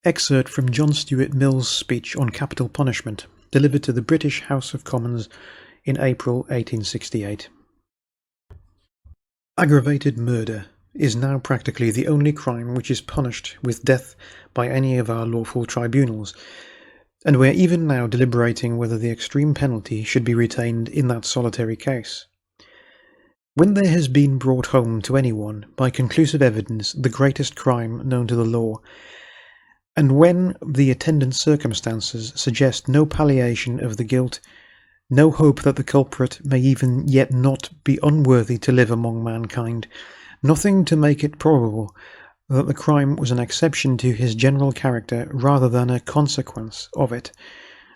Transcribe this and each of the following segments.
Excerpt from John Stuart Mill's speech on capital punishment, delivered to the British House of Commons in April 1868. Aggravated murder is now practically the only crime which is punished with death by any of our lawful tribunals, and we are even now deliberating whether the extreme penalty should be retained in that solitary case. When there has been brought home to anyone by conclusive evidence the greatest crime known to the law, and when the attendant circumstances suggest no palliation of the guilt, no hope that the culprit may even yet not be unworthy to live among mankind, nothing to make it probable that the crime was an exception to his general character rather than a consequence of it,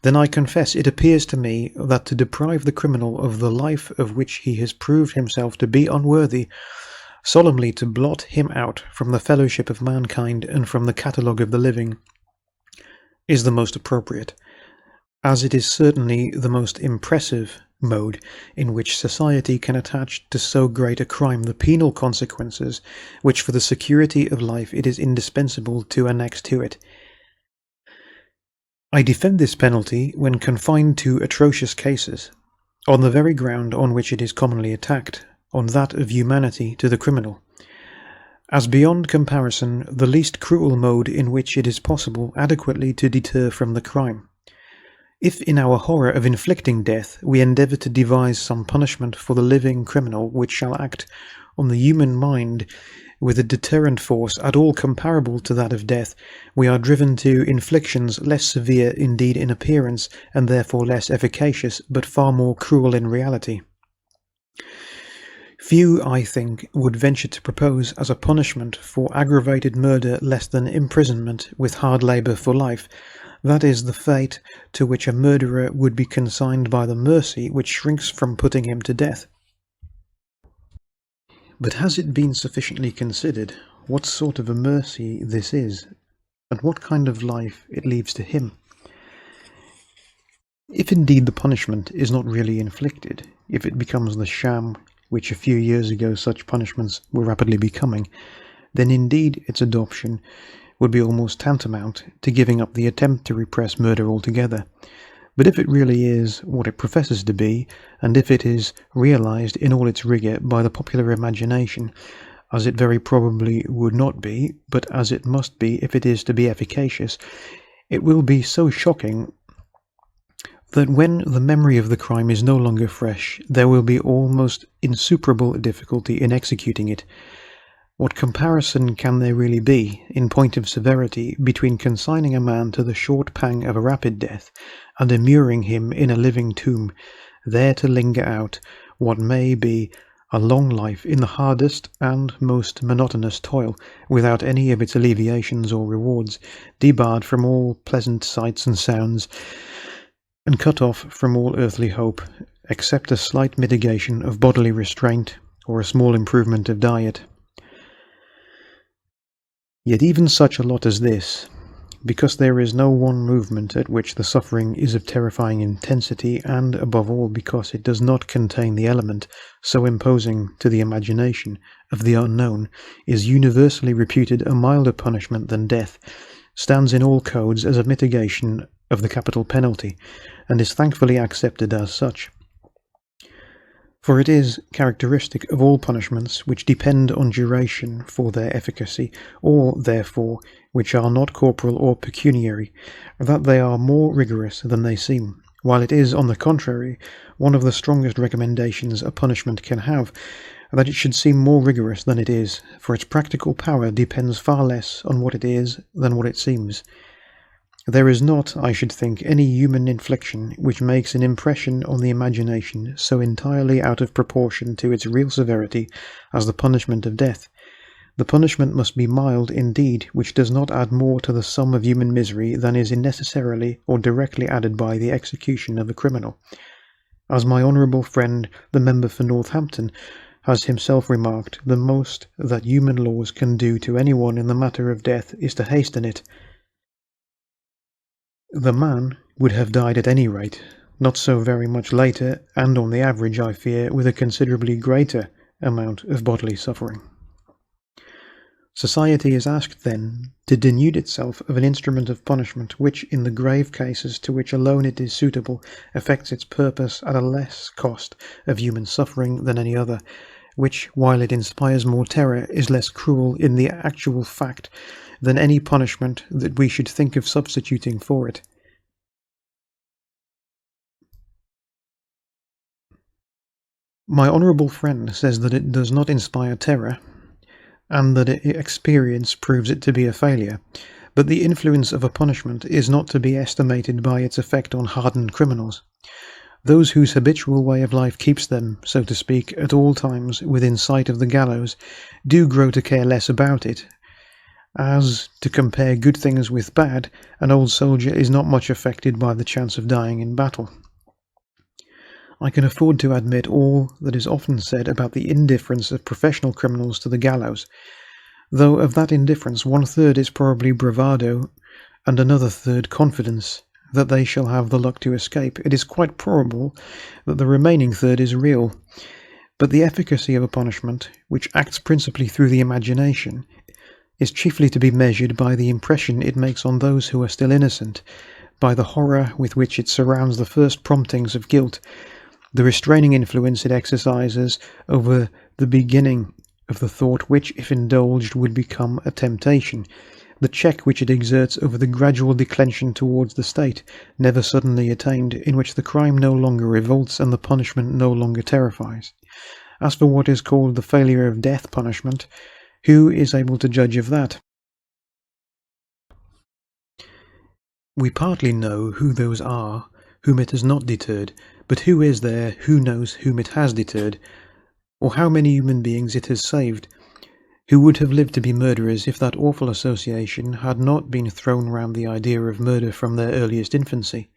then I confess it appears to me that to deprive the criminal of the life of which he has proved himself to be unworthy, solemnly to blot him out from the fellowship of mankind and from the catalogue of the living, is the most appropriate, as it is certainly the most impressive mode in which society can attach to so great a crime the penal consequences which for the security of life it is indispensable to annex to it. I defend this penalty when confined to atrocious cases, on the very ground on which it is commonly attacked, on that of humanity to the criminal, as beyond comparison the least cruel mode in which it is possible adequately to deter from the crime. If in our horror of inflicting death we endeavour to devise some punishment for the living criminal which shall act on the human mind with a deterrent force at all comparable to that of death, we are driven to inflictions less severe indeed in appearance, and therefore less efficacious, but far more cruel in reality. Few, I think, would venture to propose as a punishment for aggravated murder less than imprisonment with hard labour for life. That is the fate to which a murderer would be consigned by the mercy which shrinks from putting him to death. But has it been sufficiently considered what sort of a mercy this is, and what kind of life it leaves to him? If indeed the punishment is not really inflicted, if it becomes the sham which a few years ago such punishments were rapidly becoming, then indeed its adoption would be almost tantamount to giving up the attempt to repress murder altogether. But if it really is what it professes to be, and if it is realized in all its rigour by the popular imagination, as it very probably would not be, but as it must be if it is to be efficacious, it will be so shocking that when the memory of the crime is no longer fresh, there will be almost insuperable difficulty in executing it. What comparison can there really be, in point of severity, between consigning a man to the short pang of a rapid death, and immuring him in a living tomb, there to linger out what may be a long life in the hardest and most monotonous toil, without any of its alleviations or rewards, debarred from all pleasant sights and sounds, and cut off from all earthly hope, except a slight mitigation of bodily restraint, or a small improvement of diet. Yet even such a lot as this, because there is no one movement at which the suffering is of terrifying intensity, and above all because it does not contain the element, so imposing to the imagination, of the unknown, is universally reputed a milder punishment than death, stands in all codes as a mitigation of the capital penalty, and is thankfully accepted as such. For it is characteristic of all punishments which depend on duration for their efficacy, or, therefore, which are not corporal or pecuniary, that they are more rigorous than they seem, while it is, on the contrary, one of the strongest recommendations a punishment can have, that it should seem more rigorous than it is, for its practical power depends far less on what it is than what it seems. There is not, I should think, any human infliction which makes an impression on the imagination so entirely out of proportion to its real severity as the punishment of death. The punishment must be mild indeed, which does not add more to the sum of human misery than is necessarily or directly added by the execution of a criminal. As my honourable friend, the member for Northampton, has himself remarked, the most that human laws can do to anyone in the matter of death is to hasten it. The man would have died at any rate, not so very much later, and on the average, I fear, with a considerably greater amount of bodily suffering. Society is asked, then, to denude itself of an instrument of punishment which, in the grave cases to which alone it is suitable, effects its purpose at a less cost of human suffering than any other, which, while it inspires more terror, is less cruel in the actual fact than any punishment that we should think of substituting for it. My honourable friend says that it does not inspire terror, and that experience proves it to be a failure, but the influence of a punishment is not to be estimated by its effect on hardened criminals. Those whose habitual way of life keeps them, so to speak, at all times within sight of the gallows, do grow to care less about it. As, to compare good things with bad, an old soldier is not much affected by the chance of dying in battle. I can afford to admit all that is often said about the indifference of professional criminals to the gallows, though of that indifference 1/3 is probably bravado, and another third confidence that they shall have the luck to escape. It is quite probable that the remaining third is real, but the efficacy of a punishment, which acts principally through the imagination, is chiefly to be measured by the impression it makes on those who are still innocent, by the horror with which it surrounds the first promptings of guilt, the restraining influence it exercises over the beginning of the thought which, if indulged, would become a temptation, the check which it exerts over the gradual declension towards the state, never suddenly attained, in which the crime no longer revolts and the punishment no longer terrifies. As for what is called the failure of death punishment, who is able to judge of that? We partly know who those are whom it has not deterred, but who is there who knows whom it has deterred, or how many human beings it has saved, who would have lived to be murderers if that awful association had not been thrown round the idea of murder from their earliest infancy?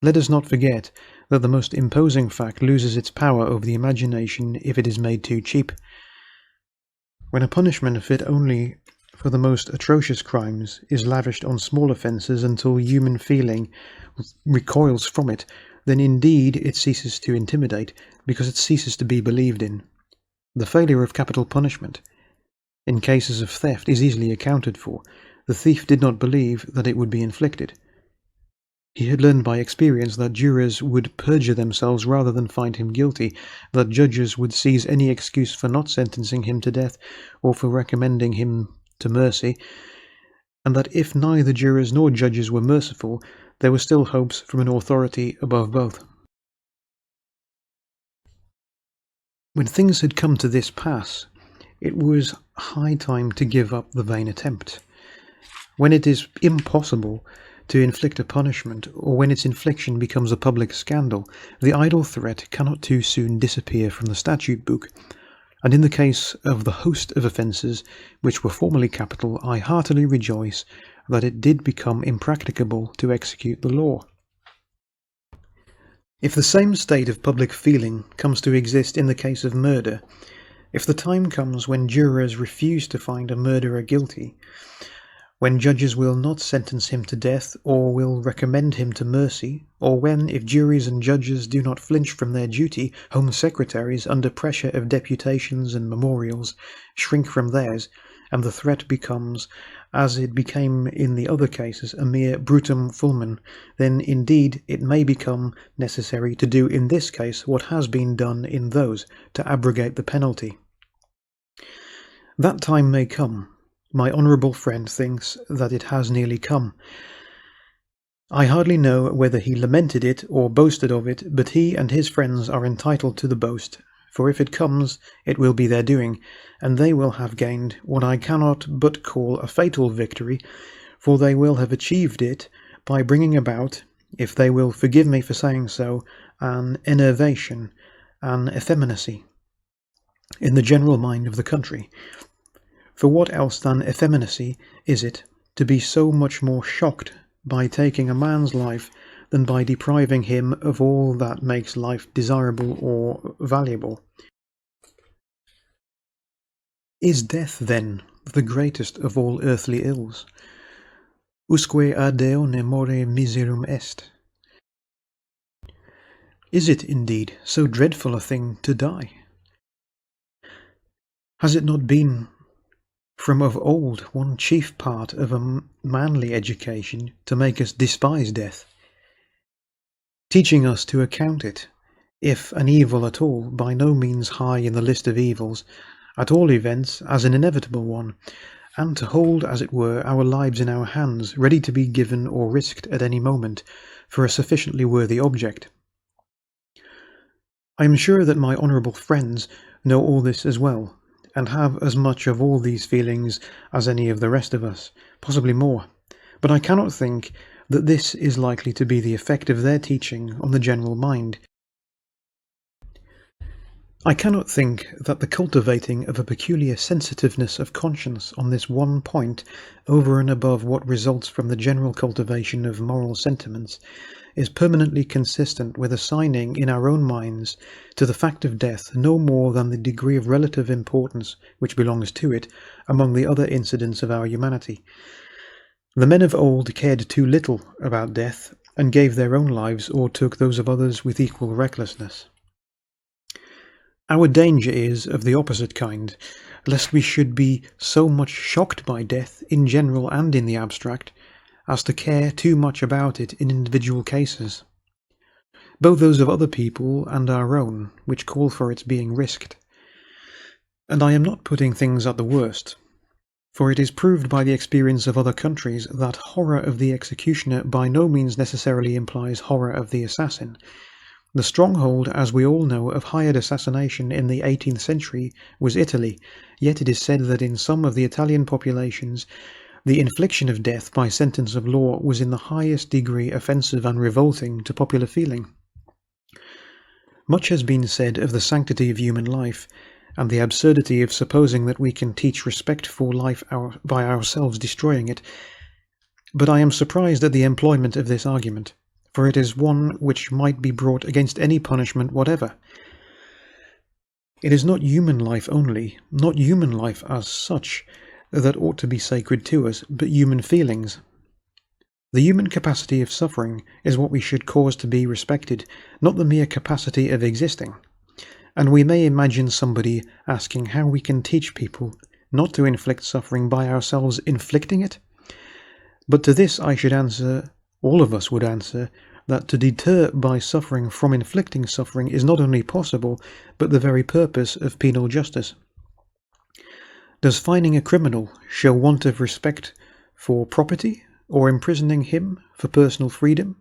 Let us not forget that the most imposing fact loses its power over the imagination if it is made too cheap. When a punishment fit only for the most atrocious crimes is lavished on small offences until human feeling recoils from it, then indeed it ceases to intimidate, because it ceases to be believed in. The failure of capital punishment in cases of theft is easily accounted for. The thief did not believe that it would be inflicted. He had learned by experience that jurors would perjure themselves rather than find him guilty, that judges would seize any excuse for not sentencing him to death or for recommending him to mercy, and that if neither jurors nor judges were merciful, there were still hopes from an authority above both. When things had come to this pass, it was high time to give up the vain attempt. When it is impossible to inflict a punishment, or when its infliction becomes a public scandal, the idle threat cannot too soon disappear from the statute book, and in the case of the host of offences which were formerly capital, I heartily rejoice that it did become impracticable to execute the law. If the same state of public feeling comes to exist in the case of murder, if the time comes when jurors refuse to find a murderer guilty, when judges will not sentence him to death or will recommend him to mercy, or when, if juries and judges do not flinch from their duty, Home Secretaries, under pressure of deputations and memorials, shrink from theirs, and the threat becomes, as it became in the other cases, a mere brutum fulmen, then indeed it may become necessary to do in this case what has been done in those, to abrogate the penalty. That time may come. My honourable friend thinks that it has nearly come. I hardly know whether he lamented it or boasted of it, but he and his friends are entitled to the boast, for if it comes, it will be their doing, and they will have gained what I cannot but call a fatal victory, for they will have achieved it by bringing about, if they will forgive me for saying so, an enervation, an effeminacy, in the general mind of the country. For what else than effeminacy is it to be so much more shocked by taking a man's life than by depriving him of all that makes life desirable or valuable? Is death, then, the greatest of all earthly ills? Usque ad Deo nemore miserum est. Is it, indeed, so dreadful a thing to die? Has it not been from of old one chief part of a manly education to make us despise death, teaching us to account it, if an evil at all, by no means high in the list of evils, at all events as an inevitable one, and to hold, as it were, our lives in our hands, ready to be given or risked at any moment for a sufficiently worthy object. I am sure that my honourable friends know all this as well, and have as much of all these feelings as any of the rest of us, possibly more, but I cannot think that this is likely to be the effect of their teaching on the general mind. I cannot think that the cultivating of a peculiar sensitiveness of conscience on this one point, over and above what results from the general cultivation of moral sentiments, is permanently consistent with assigning in our own minds to the fact of death no more than the degree of relative importance which belongs to it among the other incidents of our humanity. The men of old cared too little about death, and gave their own lives or took those of others with equal recklessness. Our danger is of the opposite kind, lest we should be so much shocked by death in general and in the abstract, as to care too much about it in individual cases, both those of other people and our own, which call for its being risked. And I am not putting things at the worst, for it is proved by the experience of other countries that horror of the executioner by no means necessarily implies horror of the assassin. The stronghold, as we all know, of hired assassination in the 18th century was Italy, yet it is said that in some of the Italian populations the infliction of death by sentence of law was in the highest degree offensive and revolting to popular feeling. Much has been said of the sanctity of human life, and the absurdity of supposing that we can teach respect for life by ourselves destroying it, but I am surprised at the employment of this argument, for it is one which might be brought against any punishment whatever. It is not human life only, not human life as such, that ought to be sacred to us, but human feelings. The human capacity of suffering is what we should cause to be respected, not the mere capacity of existing. And we may imagine somebody asking how we can teach people not to inflict suffering by ourselves inflicting it. But to this I should answer, all of us would answer, that to deter by suffering from inflicting suffering is not only possible, but the very purpose of penal justice. Does fining a criminal show want of respect for property, or imprisoning him for personal freedom?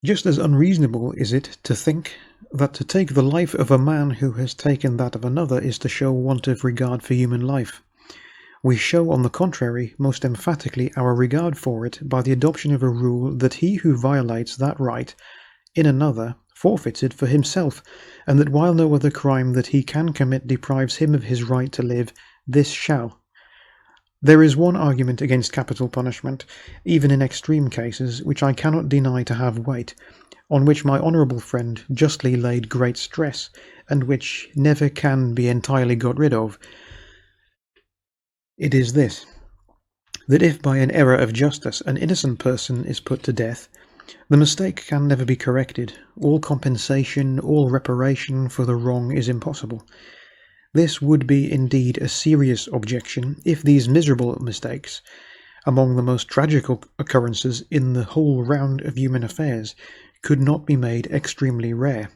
Just as unreasonable is it to think that to take the life of a man who has taken that of another is to show want of regard for human life. We show, on the contrary, most emphatically our regard for it by the adoption of a rule that he who violates that right in another forfeits it for himself, and that while no other crime that he can commit deprives him of his right to live, this shall. There is one argument against capital punishment, even in extreme cases, which I cannot deny to have weight, on which my honourable friend justly laid great stress, and which never can be entirely got rid of. It is this, that if by an error of justice an innocent person is put to death, the mistake can never be corrected. All compensation, all reparation for the wrong is impossible. This would be indeed a serious objection if these miserable mistakes, among the most tragical occurrences in the whole round of human affairs, could not be made extremely rare.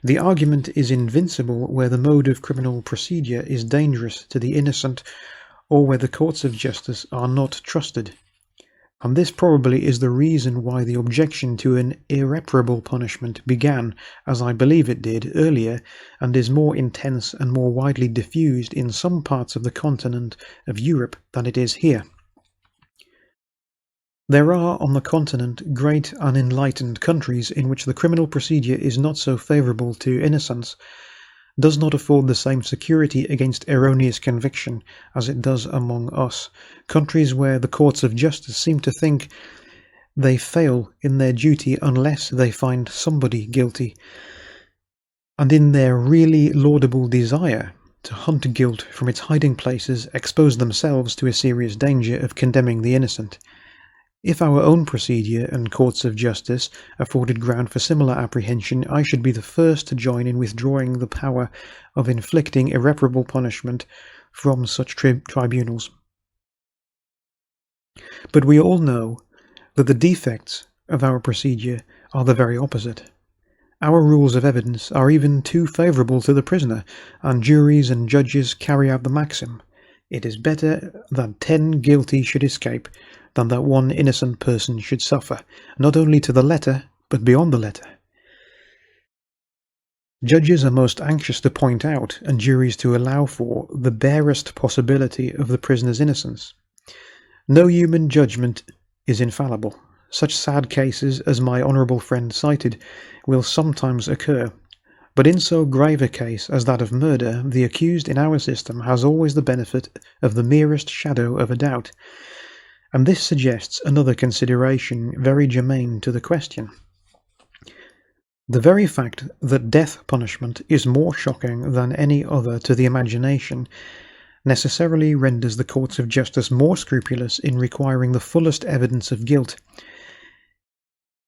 The argument is invincible where the mode of criminal procedure is dangerous to the innocent, or where the courts of justice are not trusted. And this probably is the reason why the objection to an irreparable punishment began, as I believe it did, earlier, and is more intense and more widely diffused in some parts of the continent of Europe than it is here. There are on the continent great unenlightened countries in which the criminal procedure is not so favourable to innocence, does not afford the same security against erroneous conviction as it does among us, countries where the courts of justice seem to think they fail in their duty unless they find somebody guilty, and in their really laudable desire to hunt guilt from its hiding places expose themselves to a serious danger of condemning the innocent. If our own procedure and courts of justice afforded ground for similar apprehension, I should be the first to join in withdrawing the power of inflicting irreparable punishment from such tribunals. But we all know that the defects of our procedure are the very opposite. Our rules of evidence are even too favourable to the prisoner, and juries and judges carry out the maxim, "It is better that 10 guilty should escape than that one innocent person should suffer," not only to the letter, but beyond the letter. Judges are most anxious to point out, and juries to allow for, the barest possibility of the prisoner's innocence. No human judgment is infallible. Such sad cases as my honourable friend cited will sometimes occur, but in so grave a case as that of murder, the accused in our system has always the benefit of the merest shadow of a doubt. And this suggests another consideration very germane to the question. The very fact that death punishment is more shocking than any other to the imagination necessarily renders the courts of justice more scrupulous in requiring the fullest evidence of guilt.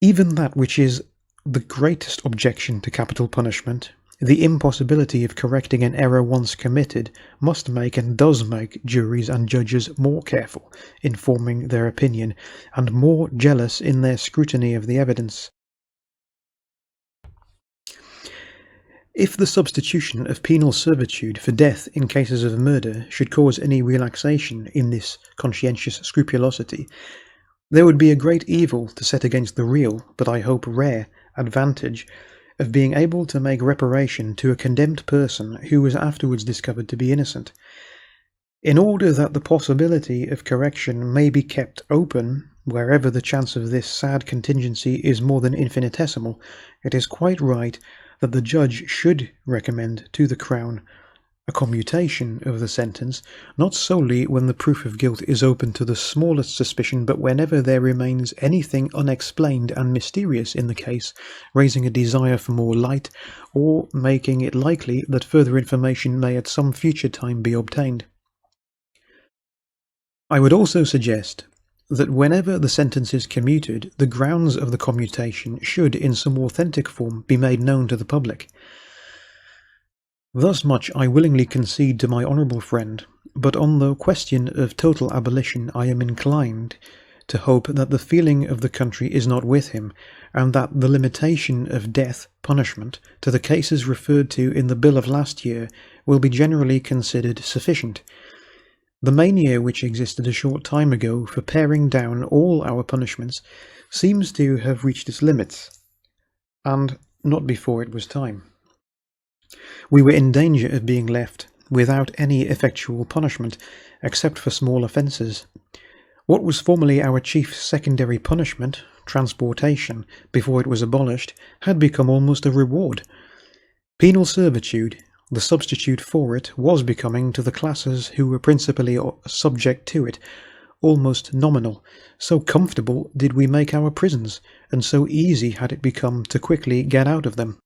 Even that which is the greatest objection to capital punishment, the impossibility of correcting an error once committed, must make and does make juries and judges more careful in forming their opinion, and more jealous in their scrutiny of the evidence. If the substitution of penal servitude for death in cases of murder should cause any relaxation in this conscientious scrupulosity, there would be a great evil to set against the real, but I hope rare, advantage of being able to make reparation to a condemned person who was afterwards discovered to be innocent. In order that the possibility of correction may be kept open wherever the chance of this sad contingency is more than infinitesimal, it is quite right that the judge should recommend to the Crown a commutation of the sentence, not solely when the proof of guilt is open to the smallest suspicion, but whenever there remains anything unexplained and mysterious in the case, raising a desire for more light, or making it likely that further information may at some future time be obtained. I would also suggest that whenever the sentence is commuted, the grounds of the commutation should, in some authentic form, be made known to the public. Thus much I willingly concede to my honourable friend, but on the question of total abolition I am inclined to hope that the feeling of the country is not with him, and that the limitation of death punishment to the cases referred to in the bill of last year will be generally considered sufficient. The mania which existed a short time ago for paring down all our punishments seems to have reached its limits, and not before it was time. We were in danger of being left without any effectual punishment, except for small offences. What was formerly our chief secondary punishment, transportation, before it was abolished, had become almost a reward. Penal servitude, the substitute for it, was becoming, to the classes who were principally subject to it, almost nominal. So comfortable did we make our prisons, and so easy had it become to quickly get out of them.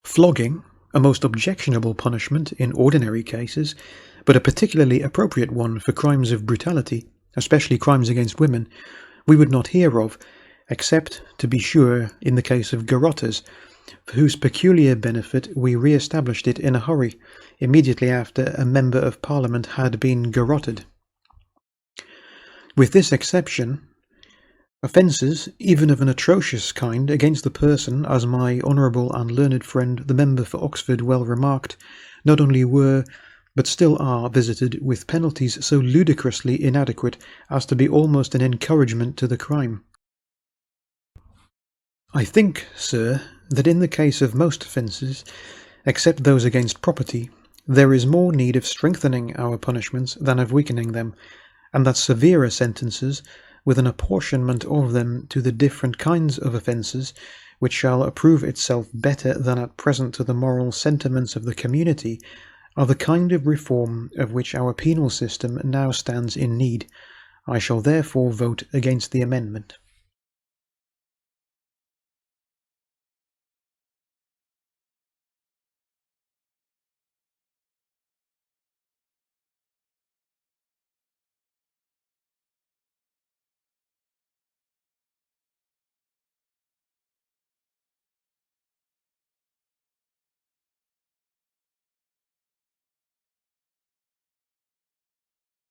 Flogging, a most objectionable punishment in ordinary cases, but a particularly appropriate one for crimes of brutality, especially crimes against women, we would not hear of, except, to be sure, in the case of garrotters, for whose peculiar benefit we re-established it in a hurry, immediately after a member of Parliament had been garrotted. With this exception, offences, even of an atrocious kind, against the person, as my honourable and learned friend the member for Oxford well remarked, not only were, but still are, visited with penalties so ludicrously inadequate as to be almost an encouragement to the crime. I think, sir, that in the case of most offences, except those against property, there is more need of strengthening our punishments than of weakening them, and that severer sentences, with an apportionment of them to the different kinds of offences, which shall approve itself better than at present to the moral sentiments of the community, are the kind of reform of which our penal system now stands in need. I shall therefore vote against the amendment.